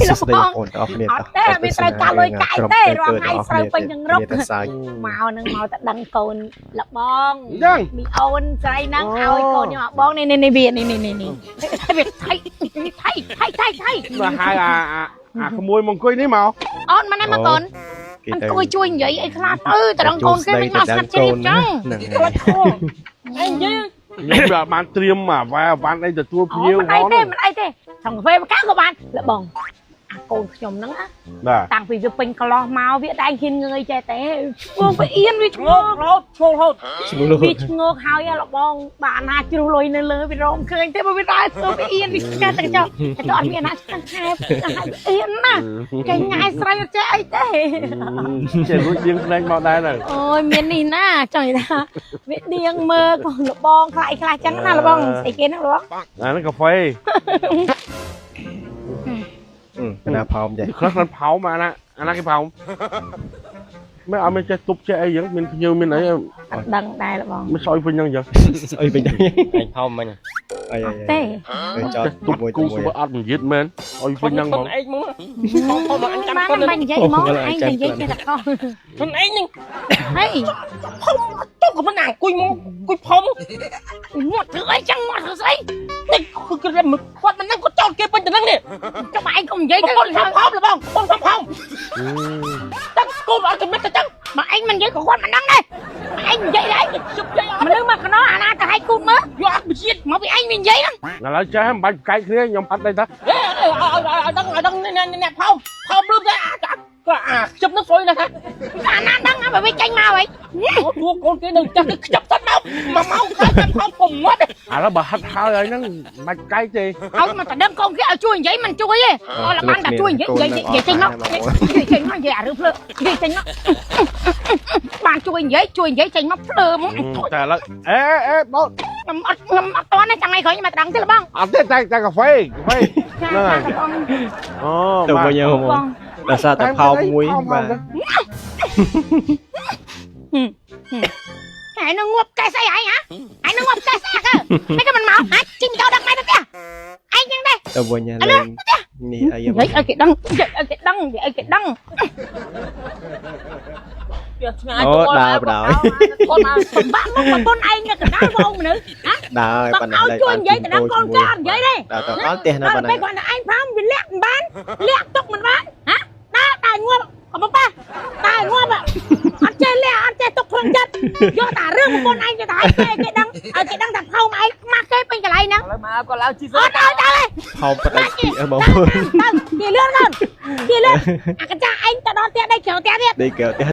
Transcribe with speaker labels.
Speaker 1: សួស្តីបងប្អូនទាំងអស់គ្នា
Speaker 2: តែវាត្រូវការលុយកាយទេរាល់ថ្ងៃស្រូវពេញនឹងរកមកនឹងមកតែដឹងកូនលបងមីអូនស្រីហ្នឹងឲ្យកូនខ្ញុំបងនេះវានេះវាថៃ
Speaker 3: មកហើយអាក្មួយមកអង្គុយនេះមក
Speaker 2: អូនមកណាមកកូនអង្គុយជួយនិយាយអីខ្លះទៅតែដល់កូនគេមិនមកស្ងាត់ជ្រាបចឹងខ្លាចខអីនិយាយ
Speaker 3: ខ្ញុំបានត្រៀមអាវ៉ាវ៉ាន់អីទទួលភ្ញៀវ
Speaker 2: ផងមិនអីទេថងកាហ្វេមកកាក៏បានលបងអាកូនខ្ញុំហ្នឹងណាតាំងពីវាពេញកន្លោះមកវាតែហ៊ានងើយចេះតែពួកវាអៀនវាឈ្ងោករហូតវាឈ្ងោកហើយលបងបានណាជ្រុះលុយនៅលើវារងឃើញទេបើវាដើរទៅវាអៀនវាស្កាត់តែចោលតែអត់មានណាស្កាត់ខែអៀនណាកែញ៉ាយស្រីអត់ចេះអីទេ
Speaker 3: ចេះរួចដៀងភ្នែកមកដែរទៅ
Speaker 2: អូយមាននេះណាចង់និយាយថាវាដៀងមើលក៏លបងខ្លះចឹងណាលបងស្អីគេហ្នឹងលបង
Speaker 3: អាហ្នឹងកាហ្វេ
Speaker 1: កណាផោមចេះ
Speaker 3: ខ្លះគាត់ផោមអាណាគេផោមមិនអត់មានចេះទប់ចេះអីចឹងមានភ្ញៀវមានអី
Speaker 2: អត់ដឹងដែរបង
Speaker 3: មិនស្អុយវិញចឹង
Speaker 1: ស្អុយវិញ
Speaker 4: ឯងផោមមិញ
Speaker 1: អី
Speaker 2: ទេ
Speaker 1: ចោត
Speaker 3: ទប់គូសុបអត់និយាយមែនអុយវិញចឹងហ្មង
Speaker 4: ឯងមកផោមអញចាំ
Speaker 2: គាត់មិននិយាយមកឯងនិយាយតែកោ
Speaker 4: មិនឯងនឹង
Speaker 2: ហេ
Speaker 4: ផោមទុកក៏មិនអង្គុយមកអង្គុយផោម
Speaker 2: មាត់ធ្វើអីចឹងមាត់ធ្វើស្អី
Speaker 4: តិចគឺគាត់មិនដឹងគាត់ចោលគេពេញទៅហ្នឹងនេះ
Speaker 2: ចាំឯងកុំនិយាយទៅ
Speaker 4: គាត់ផោមបងបងផោមតែគូអត់គំនិតទៅចឹង
Speaker 2: មកឯងមិននិយាយក៏គាត់មិនដឹងដែរឯងនិយាយដែរជប់និយាយមនុស្សមកកណោះអាណាទៅឲ្យគូមើល
Speaker 4: យកអត់វិជាតិ
Speaker 2: មកពីឯងមាននិយាយហ្នឹង
Speaker 3: ឥឡូវចេះមិនបាច់កែកគ្នាខ្ញុំអត់ទេតា
Speaker 4: ឲ្យដឹងអ្នកផោមលឺទៅក៏ខ្ជិបនឹងស្រួយណាស់
Speaker 2: អាណាដឹងបើវាចាញ់មកហី
Speaker 4: ទួកូនគេនៅចាស់ទៅខ្ជិបទៅមកម៉ោងខែចាំផោមពុំមាត់
Speaker 3: ឥឡូវបើហិតហើយហ្នឹងមិនបាច់កែកទេ
Speaker 2: ឲ្យមកតែដឹងកូនគេឲ្យជួយនិយាយមិនជួយទេអត់បានតែជួយនិយាយចេញមកចេញមកនិយាយអារឿងភ្លើនិយាយចេញមកបានជួយនិយាយចេញមកភ្លើមក
Speaker 3: តែឥឡូវអេបង
Speaker 2: ខ្ញុំអត់តន់ទេចាំថ្ងៃក្រោយខ្ញុំមកដឹងទេបង
Speaker 3: អត់ទេតែកាហ្វេហ្នឹងហើយអូ
Speaker 1: ទៅវិញបងដល់សារតែផោមមួយបាទ
Speaker 2: ឯងងាប់កែស្អីឯងហ៎ឯងងាប់កែស្អីគេមិនក៏មិនមកហ่ะជីងទៅដឹងដែរទៅផ្ទះឯងចឹងដែរ
Speaker 1: ទៅវិញលេងនេះអី
Speaker 2: និយាយឲ្យគេដឹងនិយាយឲ្យគេដឹង
Speaker 1: អូដើរបដ ாய்
Speaker 2: កូនមកសម្បាក់មកកូនឯងកណ្ដាលបងមនុស្សហ៎
Speaker 1: ដើរប៉ុណ្ណឹង
Speaker 2: ជួយនិយាយទៅដល់កូនចានិយាយទេ
Speaker 1: ដើរទៅដល់ផ្ទះណាប៉ុណ្ណឹង
Speaker 2: ពេលគាត់ឯងផាំវាលាក់មិនបានលាក់ទុកមិនបានហ៎តែងាប់ក៏ប៉ាតែងាប់អត់ចេះលាក់អត់ចេះទុកក្នុងចិត្តយកតែរឿងកូនឯងទៅតែគេដឹងឲ្យគេដឹងថាផោមឯងខ្មាស់គេពេញកន្លែងហ្នឹង
Speaker 4: ឥឡូវមកក៏ឡើងជី
Speaker 2: អត់ដល់
Speaker 1: ផោមបដិជីបងប្អូន
Speaker 2: គេលឿនអាកញ្ចាឯងទៅដល់ផ្ទះដេកក្រៅផ្ទះទៀត
Speaker 1: ដេកក្រៅផ្ទះ